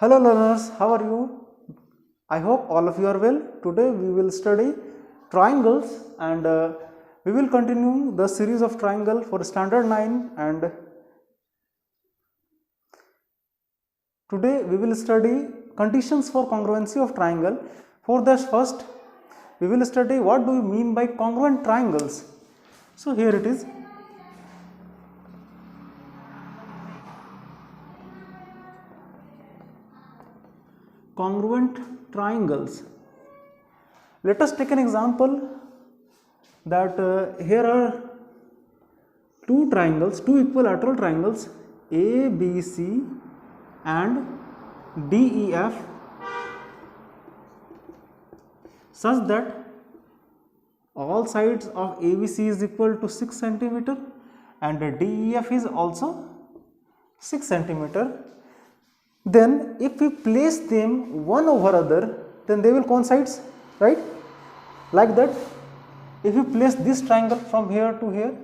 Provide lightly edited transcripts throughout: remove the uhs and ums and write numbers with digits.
Hello learners, how are you? I hope all of you are well. Today we will study triangles and we will continue the series of triangle for standard 9 and today we will study conditions for congruency of triangle. For this first we will study what do we mean by congruent triangles. So here it is. Congruent triangles. Let us take an example that here are two triangles, two equilateral triangles ABC and DEF such that all sides of ABC is equal to 6 centimeter and DEF is also 6 centimeter. Then if we place them one over other, then they will coincide, right? Like that. If you place this triangle from here to here,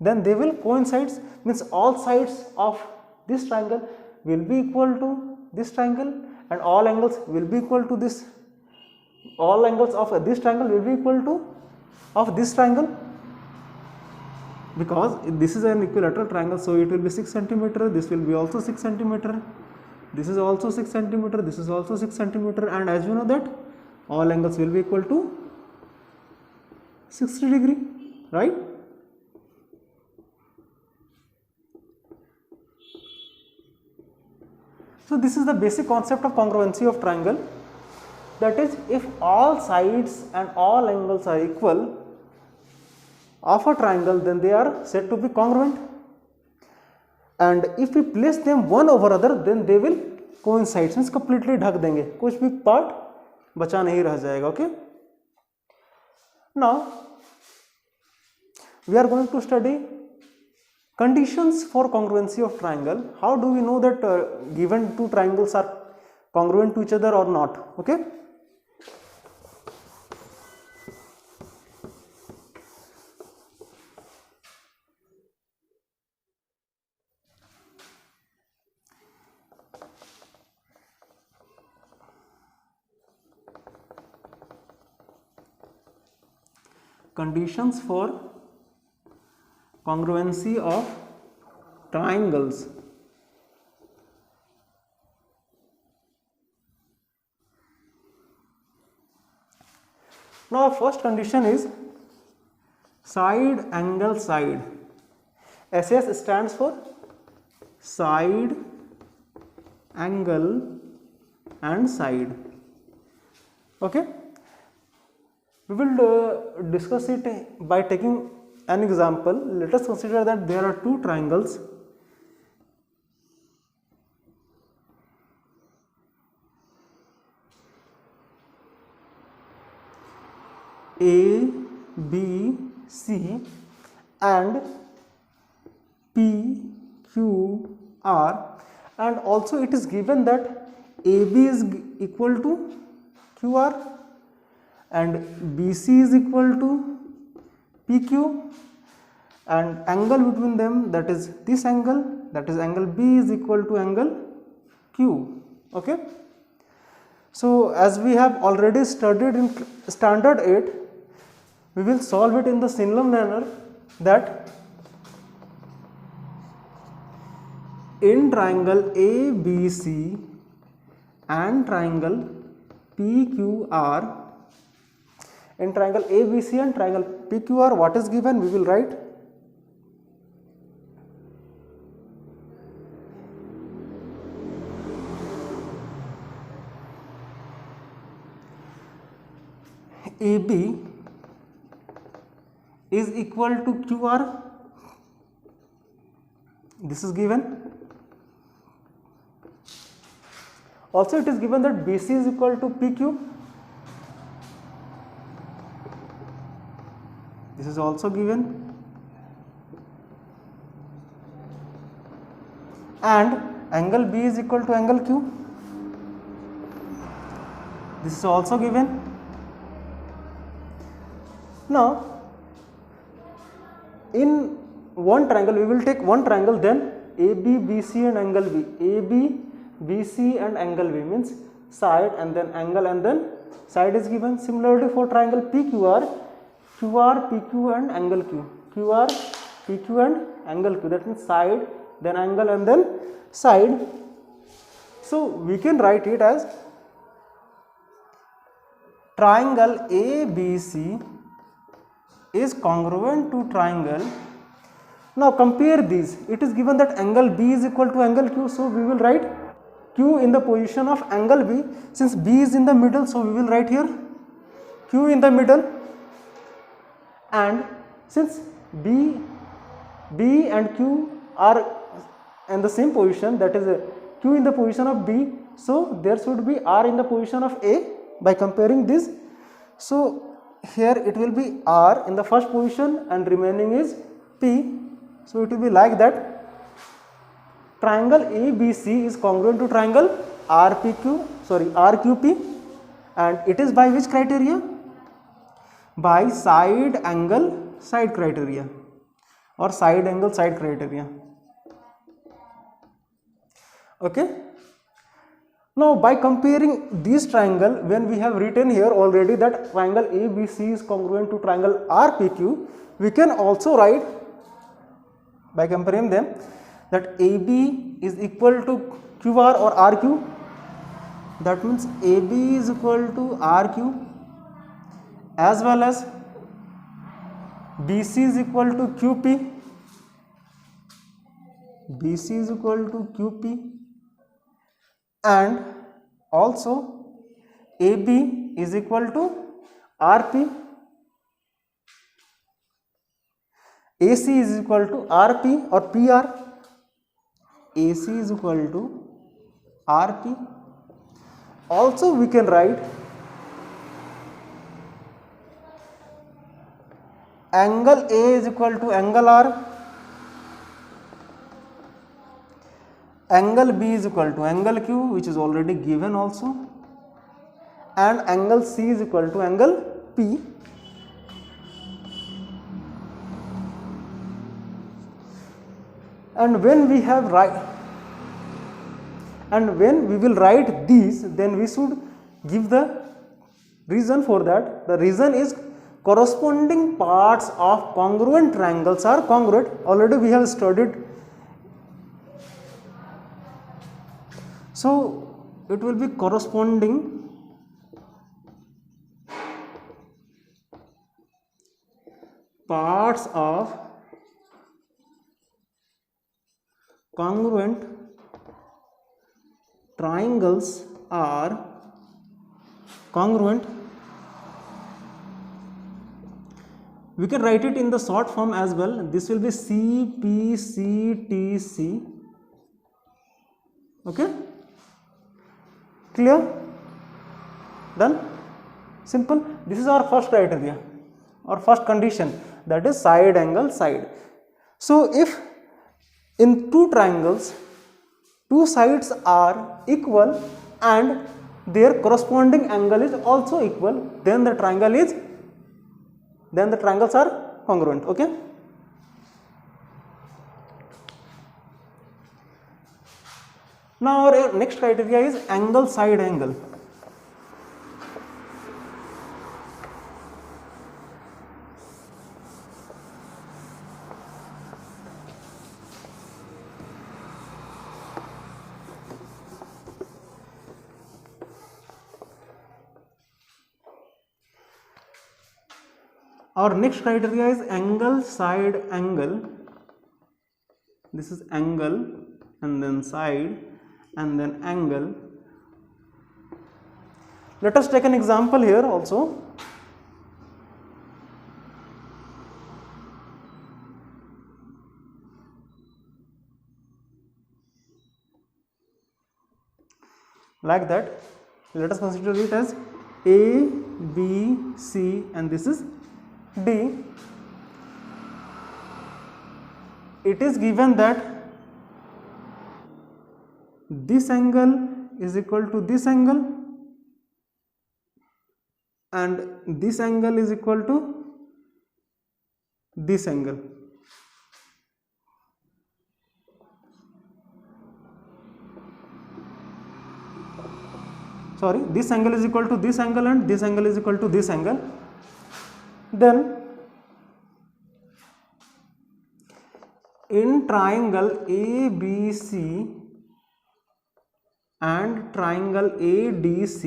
then they will coincide, means all sides of this triangle will be equal to this triangle and all angles will be equal to this, all angles of this triangle will be equal to of this triangle, because this is an equilateral triangle, so it will be 6 centimeter, this will be also 6 centimeter, this is also 6 centimeter, this is also 6 centimeter, and as you know that all angles will be equal to 60 degree, right? So this is the basic concept of congruency of triangle, that is, if all sides and all angles are equal of a triangle, then they are said to be congruent, and if we place them one over other, then they will coincide, means completely ढक देंगे, कुछ भी part बचा नहीं रह जाएगा. Okay, now we are going to study conditions for congruency of triangle. How do we know that given two triangles are congruent to each other or not? Okay, conditions for congruency of triangles. Now our first condition is side angle side. SS stands for side angle and side. Okay, we will discuss it by taking an example. Let us consider that there are two triangles A, B, C and P, Q, R, and also it is given that AB is equal to QR and BC is equal to PQ, and angle between them, that is this angle, that is angle B, is equal to angle Q. Okay, so as we have already studied in standard 8, we will solve it in the similar manner, that in triangle ABC and triangle PQR, in triangle ABC and triangle PQR, what is given? We will write AB is equal to QR. This is given. Also it is given that BC is equal to PQ. This is also given, and angle B is equal to angle Q. This is also given. Now in one triangle, we will take one triangle, then AB, BC and angle B. AB BC and angle B, means side and then angle and then side is given. Similarly for triangle PQR, QR, PQ and angle Q, QR, PQ and angle Q, that means side, then angle and then side. So we can write it as triangle ABC is congruent to triangle. Now compare these. It is given that angle B is equal to angle Q, so we will write Q in the position of angle B. Since B is in the middle, so we will write here Q in the middle. And since B and Q are in the same position, that is Q in the position of B, so there should be R in the position of A by comparing this. So here it will be R in the first position and remaining is P. So it will be like that. Triangle ABC is congruent to triangle RQP, and it is by which criteria? By side angle side criteria or side angle side criteria. Okay. Now by comparing this triangle, when we have written here already that triangle ABC is congruent to triangle RPQ, we can also write by comparing them that AB is equal to QR or RQ. That means AB is equal to RQ, as well as BC is equal to QP. BC is equal to QP, and also AB is equal to RP. AC is equal to RP or PR. AC is equal to RP. Also we can write angle A is equal to angle R, angle B is equal to angle Q, which is already given also, and angle C is equal to angle P. And when we will write these, then we should give the reason for that. The reason is corresponding parts of congruent triangles are congruent. Already we have studied. So it will be corresponding parts of congruent triangles are congruent. We can write it in the short form as well. This will be CPCTC. Okay, clear? Done? Simple. This is our first criteria or first condition, that is side angle side. So if in two triangles, two sides are equal and their corresponding angle is also equal, then the triangles are congruent. Okay. Now our next criteria is angle side angle. Our next criteria is angle side angle. This is angle and then side and then angle. Let us take an example here also. Like that, let us consider it as A, B, C, and this is D. It is given that this angle is equal to this angle and this angle is equal to this angle. sorry, this angle is equal to this angle and this angle is equal to this angle, then in triangle ABC and triangle ADC,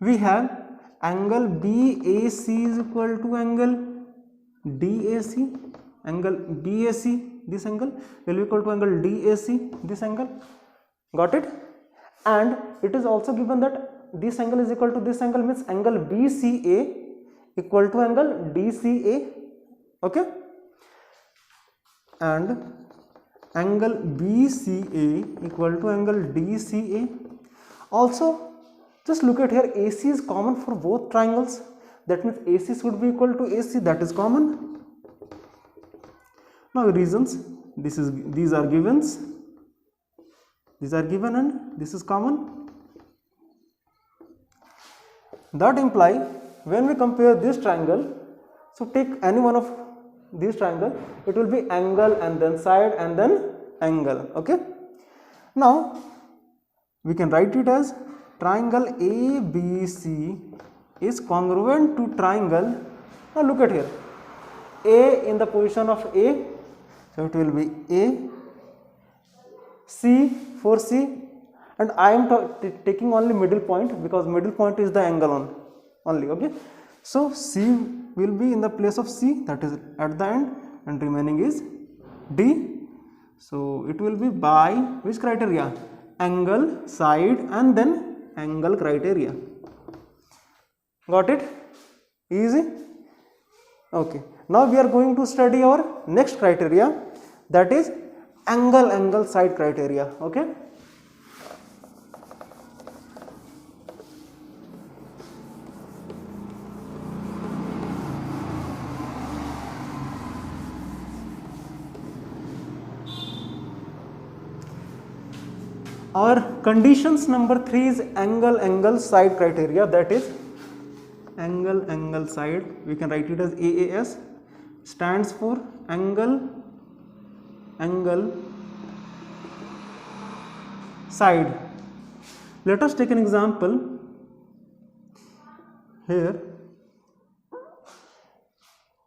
we have angle BAC is equal to angle DAC, angle BAC, this angle will be equal to angle DAC, this angle, got it? And it is also given that this angle is equal to this angle, means angle BCA equal to angle DCA, okay? And angle BCA equal to angle DCA. Also, just look at here, AC is common for both triangles, that means AC should be equal to AC, that is common. Now reasons, these are givens, these are given and this is common. That imply when we compare this triangle, so take any one of these triangle, it will be angle and then side and then angle, okay? Now we can write it as triangle ABC is congruent to triangle, now look at here, A in the position of A, so it will be A, C for C, and I am taking only middle point because middle point is the angle only, okay? So C will be in the place of C, that is at the end, and remaining is D. So it will be by which criteria? Angle, side and then angle criteria. Got it? Easy? Okay. Now we are going to study our next criteria, that is angle side criteria, okay? Our conditions number 3 is angle side criteria, that is angle side, we can write it as AAS, stands for angle side. Let us take an example. Here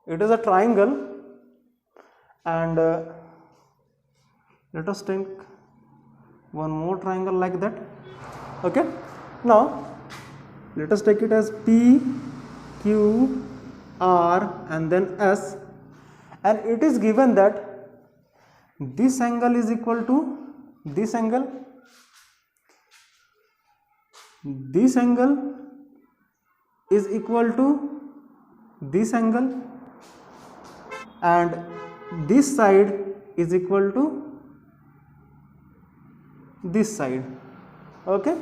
it is a triangle and let us take one more triangle like that, okay? Now let us take it as P, Q, R and then S, and it is given that this angle is equal to this angle, this angle is equal to this angle, and this side is equal to this side, okay?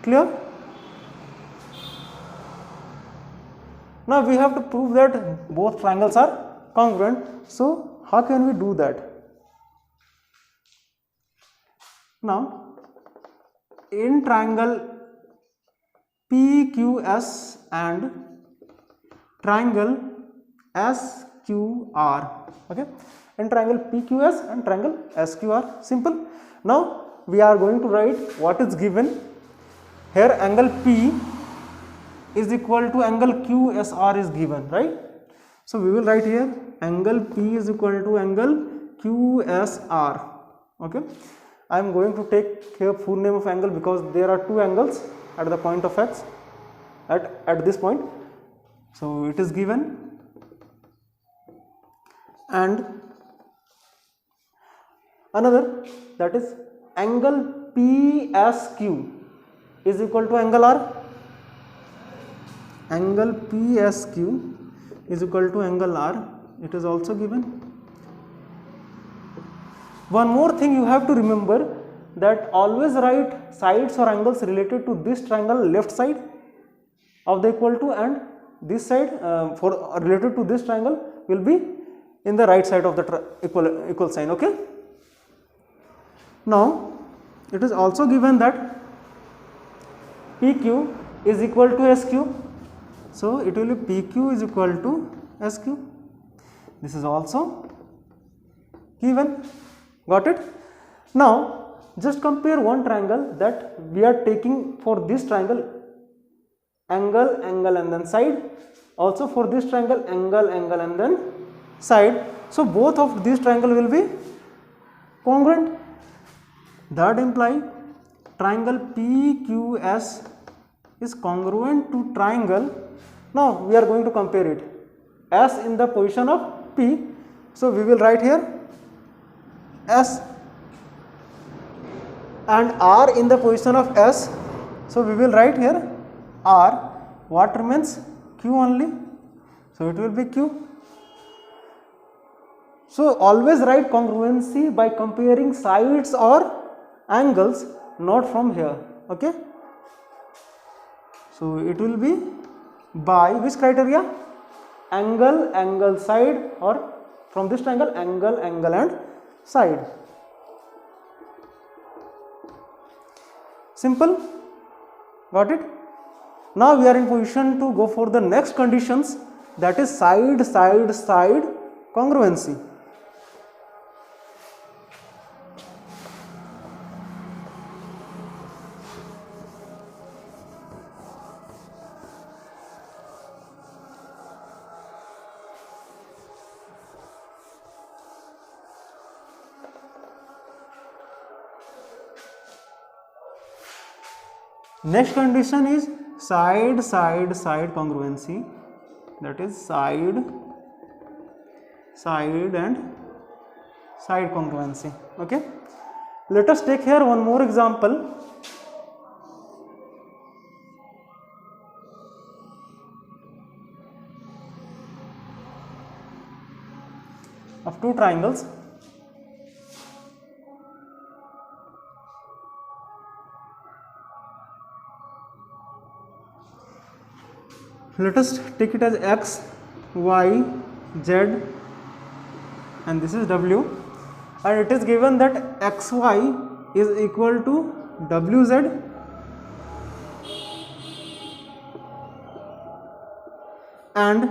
Clear? Now we have to prove that both triangles are congruent. So how can we do that? Now in triangle PQS and triangle SQR, okay? In triangle PQS and triangle SQR, simple. Now we are going to write what is given. Here angle P is equal to angle QSR is given, right? So we will write here angle P is equal to angle QSR, okay? I am going to take here full name of angle because there are two angles at the point of X at this point. So it is given, and another, that is angle PSQ is equal to angle R. Angle PSQ is equal to angle R, it is also given. One more thing you have to remember, that always write sides or angles related to this triangle left side of the equal to, and this side for related to this triangle will be in the right side of the equal sign, okay? Now it is also given that PQ is equal to SQ, so it will be PQ is equal to SQ. This is also given, got it? Now just compare one triangle that we are taking for this triangle angle, angle and then side, also for this triangle angle, angle and then side. So both of these triangle will be congruent. That imply triangle PQS is congruent to triangle. Now we are going to compare it. S in the position of P, so we will write here S, and R in the position of S, so we will write here R. What remains? Q only, so it will be Q. So always write congruency by comparing sides or angles, not from here, okay. So it will be by which criteria? Angle, angle, side, or from this triangle angle, angle and side. Simple, got it? Now we are in position to go for the next conditions, that is side, side, side congruency. Next condition is side, side, side congruency, that is side, side and side congruency, okay. Let us take here one more example. Of two triangles. Let us take it as x, y, z and this is w, and it is given that xy is equal to wz and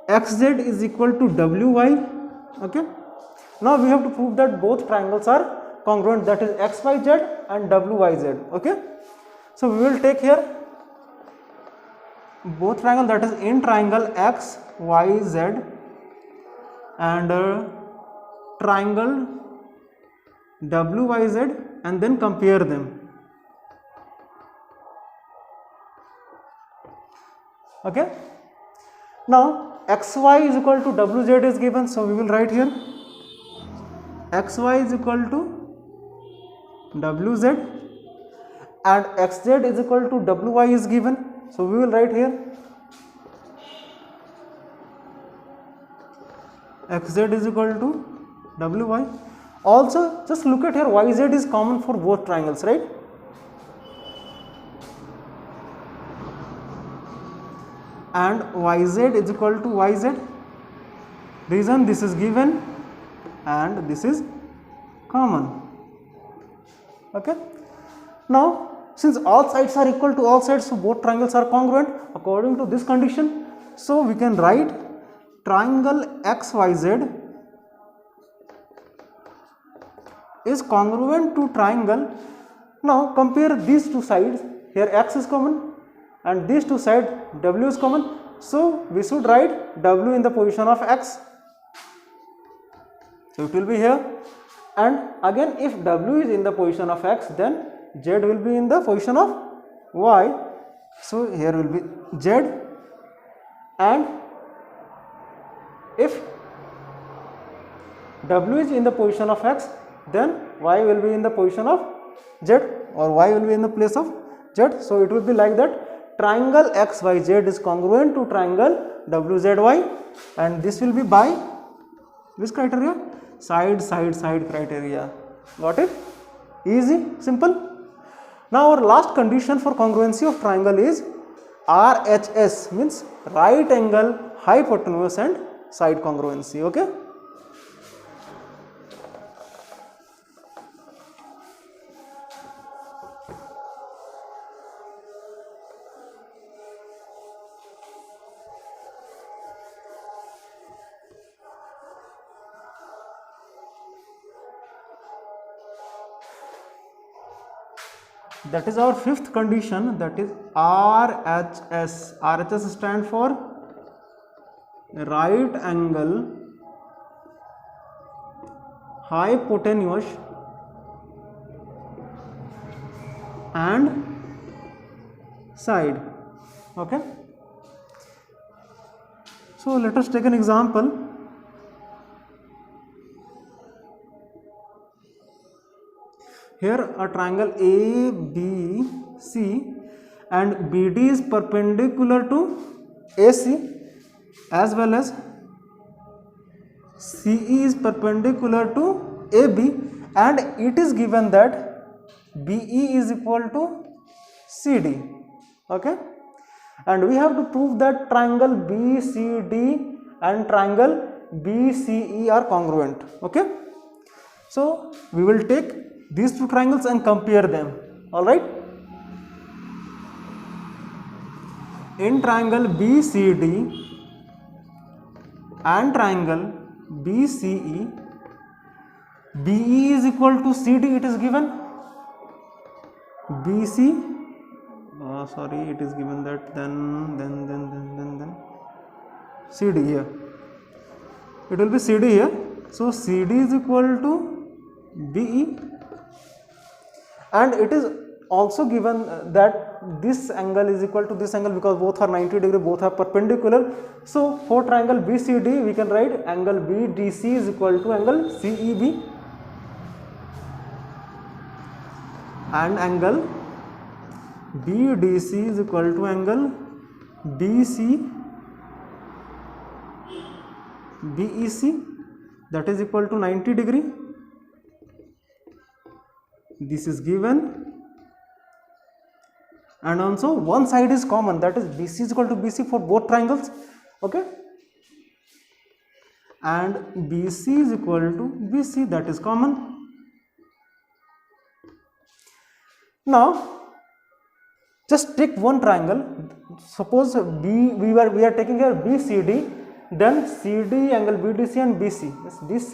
xz is equal to wy, okay. Now we have to prove that both triangles are congruent, that is xyz and wyz, okay. So we will take here both triangle, that is in triangle x, y, z and triangle wyz and then compare them, okay. Now xy is equal to wz is given, so we will write here xy is equal to wz and xz is equal to wy is given, so we will write here xz is equal to wy. Also just look at here, yz is common for both triangles, right? And yz is equal to yz. Reason, this is given and this is common, okay. Now since all sides are equal to all sides, so both triangles are congruent according to this condition. So we can write triangle xyz is congruent to triangle. Now compare these two sides, here x is common and these two sides w is common, so we should write w in the position of x, so it will be here, and again if w is in the position of x, then z will be in the position of y, so here will be z, and if w is in the position of x, then y will be in the position of z, or y will be in the place of z, so it will be like that triangle xyz is congruent to triangle wzy, and this will be by which criteria? Side, side, side criteria. Got it? Easy, simple. Now our last condition for congruency of triangle is RHS, means right angle, hypotenuse and side congruency, okay. That is our fifth condition, that is RHS. RHS stand for right angle hypotenuse and side. Okay, so let us take an example. Here a triangle ABC and BD is perpendicular to AC, as well as CE is perpendicular to AB, and it is given that BE is equal to CD. Okay, and we have to prove that triangle BCD and triangle BCE are congruent. Okay, so we will take these two triangles and compare them. All right, in triangle BCD and triangle BCE, BE is equal to CD, it is given. BC, it is given that then CD here. It will be CD here. So CD is equal to BE, and it is also given that this angle is equal to this angle because both are 90 degree, both are perpendicular. So for triangle BCD we can write angle BDC is equal to angle CEB, and angle BDC is equal to angle BEC, that is equal to 90 degree. This is given, and also one side is common, that is BC is equal to BC for both triangles. Okay, and BC is equal to BC, that is common. Now just take one triangle. Suppose we are taking here BCD, then CD, angle BDC and BC. This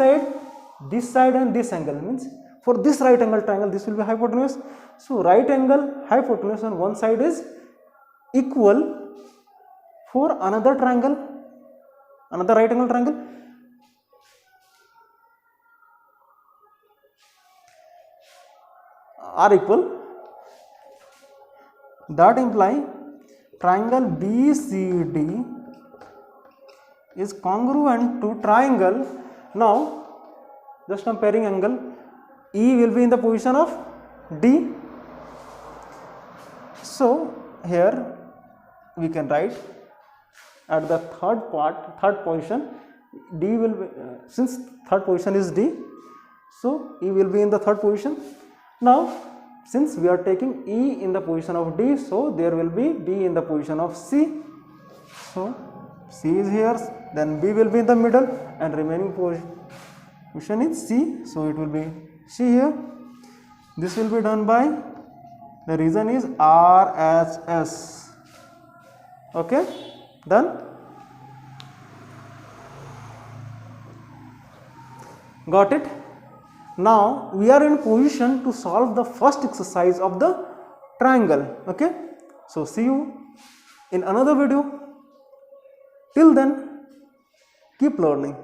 side and this angle means for this right angle triangle this will be hypotenuse. So right angle hypotenuse on one side is equal for another triangle, another right angle triangle. Are equal. That imply triangle BCD is congruent to triangle. Now just comparing angle, E will be in the position of D. So here we can write at the third position, D will be, since third position is D, so E will be in the third position. Now since we are taking E in the position of D, so there will be B in the position of C. So C is here, then B will be in the middle, and remaining position is C, so it will be C here. This will be done by, the reason is RHS. Okay, done. Got it? Now we are in position to solve the first exercise of the triangle. Okay, so see you in another video. Till then, keep learning.